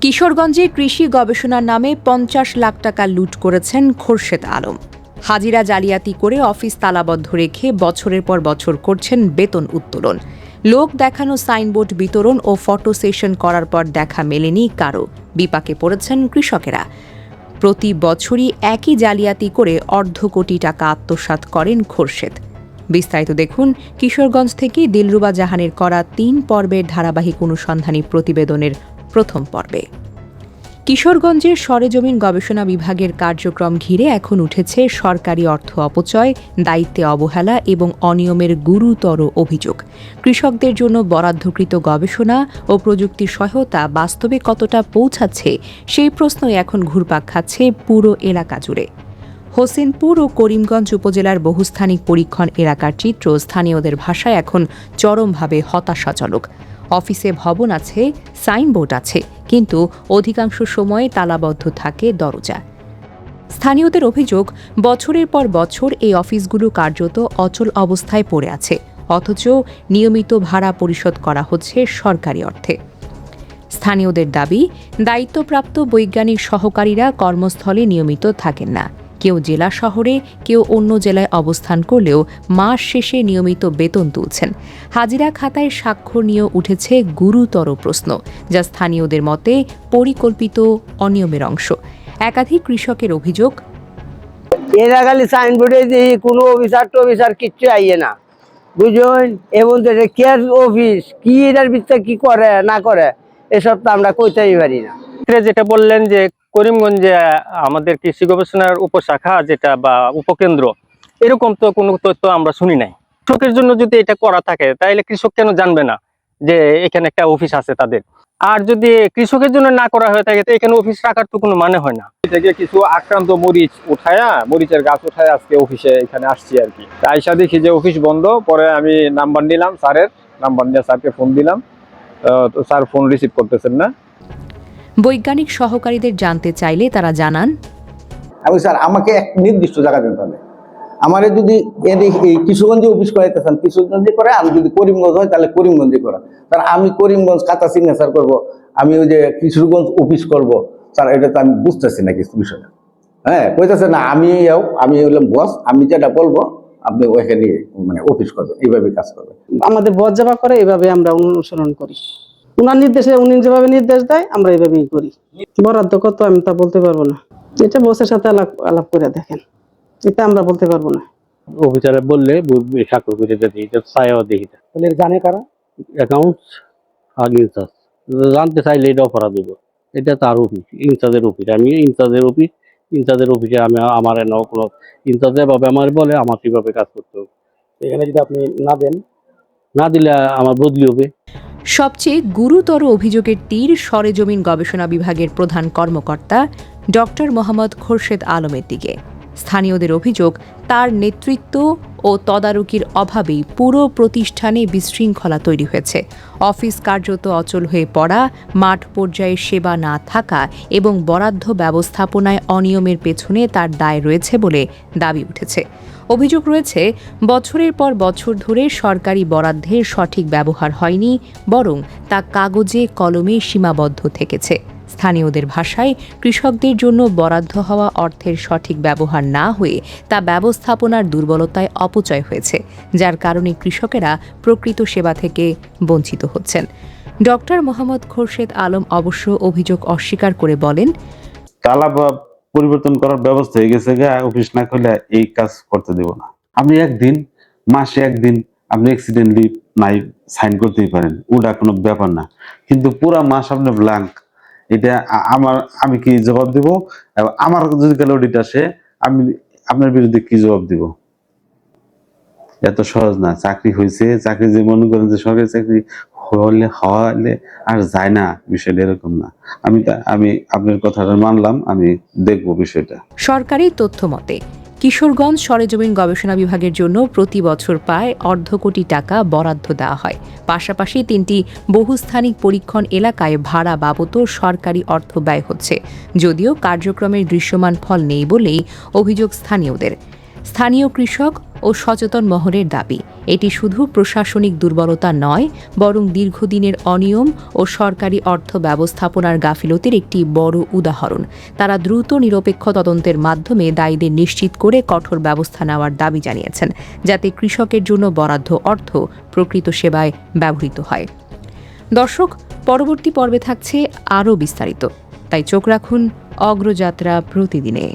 কিশোরগঞ্জে কৃষি গবেষণার নামে ৫০ লাখ টাকা লুট করেছেন খোরশেদ আলম। হাজিরা জালিয়াতি করে অফিস তালাবদ্ধ রেখে বছরের পর বছর করছেন বেতন উত্তোলন। লোক দেখানো সাইনবোর্ড বিতরণ ও ফটো সেশন করার পর দেখা মেলেনি কারও। বিপাকে পড়েছেন কৃষকেরা। প্রতি বছরই একই জালিয়াতি করে অর্ধ কোটি টাকা আত্মসাৎ করেন খোরশেদ। বিস্তারিত দেখুন কিশোরগঞ্জ থেকে দিলরুবা জাহানের করা ৩ পর্বের ধারাবাহিক অনুসন্ধানী প্রতিবেদনের প্রথম পর্বে। কিশোরগঞ্জের সরেজমিন গবেষণা বিভাগের কার্যক্রম ঘিরে এখন উঠেছে সরকারি অর্থ অপচয়, দায়িত্বে অবহেলা এবং অনিয়মের গুরুতর অভিযোগ। কৃষকদের জন্য বরাদ্দকৃত গবেষণা ও প্রযুক্তির সহায়তা বাস্তবে কতটা পৌঁছাচ্ছে সেই প্রশ্নই এখন ঘুরপাক খাচ্ছে পুরো এলাকা জুড়ে। হোসেনপুর ও করিমগঞ্জ উপজেলার বহুস্থানিক পরীক্ষণ এলাকার চিত্র স্থানীয়দের ভাষায় এখন চরমভাবে হতাশাজনক। অফিসে ভবন আছে, সাইনবোর্ড আছে, কিন্তু অধিকাংশ সময়ে তালাবদ্ধ থাকে দরজা। স্থানীয়দের অভিযোগ, বছরের পর বছর এই অফিসগুলো কার্যত অচল অবস্থায় পড়ে আছে, অথচ নিয়মিত ভাড়া পরিশোধ করা হচ্ছে সরকারি অর্থে। স্থানীয়দের দাবি, দায়িত্বপ্রাপ্ত বৈজ্ঞানিক সহকারীরা কর্মস্থলে নিয়মিত থাকেন না। কেউ জেলা শহরে, কেউ অন্য জেলায় অবস্থান করলেও মাস শেষে নিয়মিত বেতন তুলছেন। হাজিরা খাতায় স্বাক্ষর নিয়ে উঠেছে গুরুতর প্রশ্ন, যা স্থানীয়দের মতে পরিকল্পিত অনিয়মের অংশ। একাধিক কৃষকের অভিযোগ, এরা খালি সাইনবোর্ডে দিই, কোনো অফিসার কিচ্ছু আইয়ে না, বুঝলেন? এবং কেয়ার অফিস কি এটার ভিতরে কি করে না করে এসব তো আমরা কইতেই পারি না। যেটা বললেন যে করিমগঞ্জে আমাদের কৃষি গবেষণার উপশাখা যেটা বা উপকেন্দ্র, এরকম তো কোনো তথ্য আমরা শুনি নাই। কৃষকের জন্য যদি এটা করা থাকে তাহলে কৃষক কেন জানবে না যে এখানে একটা অফিস আছে তাদের? আর যদি কৃষকের জন্য না করা হয়ে থাকে তো এখানে অফিস রাখার তো কোনো মানে হয় না। থেকে কিছু আক্রান্ত মরিচের গাছ উঠায় আজকে অফিসে এখানে আসছি আর কি। আইসা দেখি যে অফিস বন্ধ। পরে আমি নাম্বার নিলাম, স্যারের নাম্বার নিয়ে স্যারকে ফোন দিলাম, তো স্যার ফোন রিসিভ করতেছেন না। বৈজ্ঞানিক সহকারীদের জানতে চাইলে তারা জানান, আমি স্যার আমাকে এক নির্দিষ্ট জায়গা দিতে হবে। আমারে যদি এই কিশোরগঞ্জে অফিস করাইতে চান কিশোরগঞ্জে করে, আমি যদি করিমগঞ্জ হয় তাহলে করিমগঞ্জে করা। স্যার আমি করিমগঞ্জ খাতা সিগনেচার করব, আমি ওই যে কিশোরগঞ্জ অফিস করব, স্যার এটা তো আমি বুঝতেছি না কিছু বিষয়টা। হ্যাঁ, কইতেছে না আমি হলাম বস, আমি যেটা বলবো আপনি ওইখানে মানে অফিস করবেন, এইভাবে কাজ করবেন। আমাদের বস যাবা করে এইভাবে আমরা অনুসরণ করি, উনার নির্দেশে উনি যেভাবে নির্দেশ দেয় আমরা এইভাবেই করি। বরাদ্দ কত আমি তা বলতে পারবো না, এটা বসের সাথে আলাপ করে দেখেন, এটা আমরা বলতে পারবো না। অফিসারে বললে স্বাক্ষর করে দিই, ছায়াও দেখি। তাহলে জানে কারা? অ্যাকাউন্টস আর ইনচার্জ। জানতে চাইলে এটা অপরাধ দেবো। এটা তার অফিস, ইনচার্জের অফিস। আমি ইনচার্জের অফিসে আমি আমার কোনো ইনচার্জ এভাবে আমার বলে আমার সেভাবে কাজ করতে হবে। এখানে যদি আপনি না দিলে আমার বদলি হবে। সবচেয়ে গুরুতর অভিযোগের তীর সরেজমিন গবেষণা বিভাগের প্রধান কর্মকর্তা ডক্টর মোহাম্মদ খোরশেদ আলমের দিকে। স্থানীয়দের অভিযোগ, তার নেতৃত্ব ও তদারকির অভাবেই পুরো প্রতিষ্ঠানে বিশৃঙ্খলা তৈরি হয়েছে। অফিস কার্যত অচল হয়ে পড়া, মাঠ পর্যায়ে সেবা না থাকা এবং বরাদ্দ ব্যবস্থাপনায় অনিয়মের পেছনে তার দায় রয়েছে বলে দাবি উঠেছে। অভিযোগ রয়েছে, বছরের পর বছর ধরে সরকারি বরাদ্দের সঠিক ব্যবহার হয়নি, বরং তা কাগজে কলমে সীমাবদ্ধ থেকেছে। স্থানীয়দের ভাষায়, কৃষকদের জন্য বরাদ্দ হওয়া অর্থের সঠিক ব্যবহার না হয়ে তা ব্যবস্থাপনার দুর্বলতায় অপচয় হয়েছে, যার কারণে কৃষকেরা প্রকৃত সেবা থেকে বঞ্চিত হচ্ছেন। ডক্টর মোহাম্মদ খোরশেদ আলম অবশ্য অভিযোগ অস্বীকার করে বলেন, তালা পরিবর্তন করার ব্যবস্থা হয়ে গেছে, অফিস না খুলে এই কাজ করতে দেব না। আপনি মাসে একদিন আপনি অ্যাক্সিডেন্টলি নাই সাইন করতেই পারেন, ওটা কোনো ব্যাপার না, কিন্তু পুরা মাস আপনি ব্ল্যাঙ্ক, এটা আমি কি জবাব দিব? আমার যদি কালে অডিট আসে আমি আপনার বিরুদ্ধে কি জবাব দিব? এত সহজ না। চাকরি হয়েছে, চাকরি যে মনে করেন যে সরকারি চাকরি হওয়ালে আর যায় না, বিষয়টা এরকম না। আমি আপনার কথাটা মানলাম, আমি দেখবো বিষয়টা। সরকারি তথ্য মতে কিশোরগঞ্জ সরেজমিন গবেষণা বিভাগের জন্য প্রতি বছর প্রায় অর্ধ কোটি টাকা বরাদ্দ দেওয়া হয়। পাশাপাশি 3টি বহুস্থানিক পরীক্ষণ এলাকায় ভাড়া বাবদও সরকারি অর্থ ব্যয় হচ্ছে, যদিও কার্যক্রমের দৃশ্যমান ফল নেই বলেই অভিযোগ স্থানীয়দের। স্থানীয় কৃষক ও সচেতন মহলের দাবি, এটি শুধু প্রশাসনিক দুর্বলতা নয়, বরং দীর্ঘদিনের অনিয়ম ও সরকারি অর্থ ব্যবস্থাপনার গাফিলতির একটি বড় উদাহরণ। তারা দ্রুত নিরপেক্ষ তদন্তের মাধ্যমে দায়ীদের নিশ্চিত করে কঠোর ব্যবস্থা নেওয়ার দাবি জানিয়েছেন, যাতে কৃষকের জন্য বরাদ্দ অর্থ প্রকৃত সেবায় ব্যবহৃত হয়। দর্শক, পরবর্তী পর্বে থাকছে আরও বিস্তারিত, তাই চোখ রাখুন অগ্রযাত্রা প্রতিদিনে।